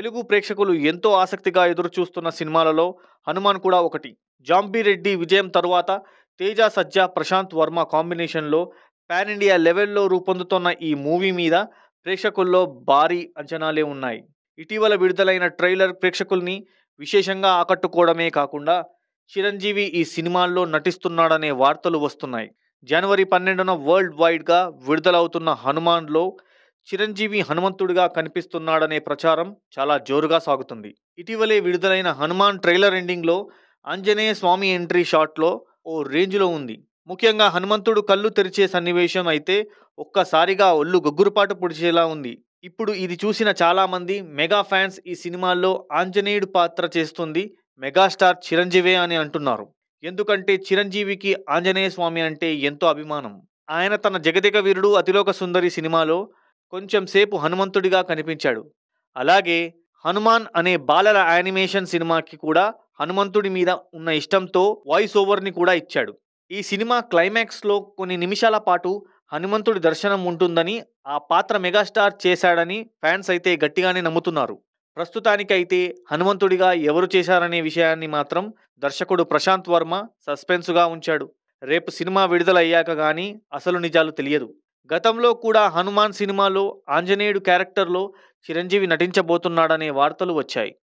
తెలుగు ప్రేక్షకులు ఎంతో ఆసక్తిగా ఎదురుచూస్తున్న సినిమాలలో హనుమాన్ కూడా ఒకటి. జాంబీరెడ్డి విజయం తరువాత తేజ సజ్జా ప్రశాంత్ వర్మ కాంబినేషన్లో పాన్ ఇండియా లెవెల్లో రూపొందుతున్న ఈ మూవీ మీద ప్రేక్షకుల్లో భారీ అంచనాలే ఉన్నాయి. ఇటీవల విడుదలైన ట్రైలర్ ప్రేక్షకుల్ని విశేషంగా ఆకట్టుకోవడమే కాకుండా చిరంజీవి ఈ సినిమాల్లో నటిస్తున్నాడనే వార్తలు వస్తున్నాయి. జనవరి 12న వరల్డ్ వైడ్గా విడుదలవుతున్న హనుమాన్లో చిరంజీవి హనుమంతుడిగా కనిపిస్తున్నాడనే ప్రచారం చాలా జోరుగా సాగుతుంది. ఇటీవలే విడుదలైన హనుమాన్ ట్రైలర్ ఎండింగ్లో ఆంజనేయ స్వామి ఎంట్రీ షాట్లో ఓ రేంజ్లో ఉంది. ముఖ్యంగా హనుమంతుడు కళ్ళు తెరిచే సన్నివేశం అయితే ఒక్కసారిగా ఒళ్ళు గొగ్గురుపాటు పొడిచేలా ఉంది. ఇప్పుడు ఇది చూసిన చాలామంది మెగా ఫ్యాన్స్ ఈ సినిమాల్లో ఆంజనేయుడు పాత్ర చేస్తుంది మెగాస్టార్ చిరంజీవే అని అంటున్నారు. ఎందుకంటే చిరంజీవికి ఆంజనేయ స్వామి అంటే ఎంతో అభిమానం. ఆయన తన జగదేక వీరుడు అతిలోక సుందరి సినిమాలో కొంచెం సేపు హనుమంతుడిగా కనిపించాడు. అలాగే హనుమాన్ అనే బాలల యానిమేషన్ సినిమాకి కూడా హనుమంతుడి మీద ఉన్న ఇష్టంతో వాయిస్ ఓవర్ని కూడా ఇచ్చాడు. ఈ సినిమా క్లైమాక్స్లో కొన్ని నిమిషాల పాటు హనుమంతుడి దర్శనం ఉంటుందని, ఆ పాత్ర మెగాస్టార్ చేశాడని ఫ్యాన్స్ అయితే గట్టిగానే నమ్ముతున్నారు. ప్రస్తుతానికైతే హనుమంతుడిగా ఎవరు చేశారనే విషయాన్ని మాత్రం దర్శకుడు ప్రశాంత్ వర్మ సస్పెన్స్గా ఉంచాడు. రేపు సినిమా విడుదలయ్యాక గానీ అసలు నిజాలు తెలియదు. గతంలో కూడా హనుమాన్ సినిమాలో ఆంజనేయుడు క్యారెక్టర్లో చిరంజీవి నటించబోతున్నాడనే వార్తలు వచ్చాయి.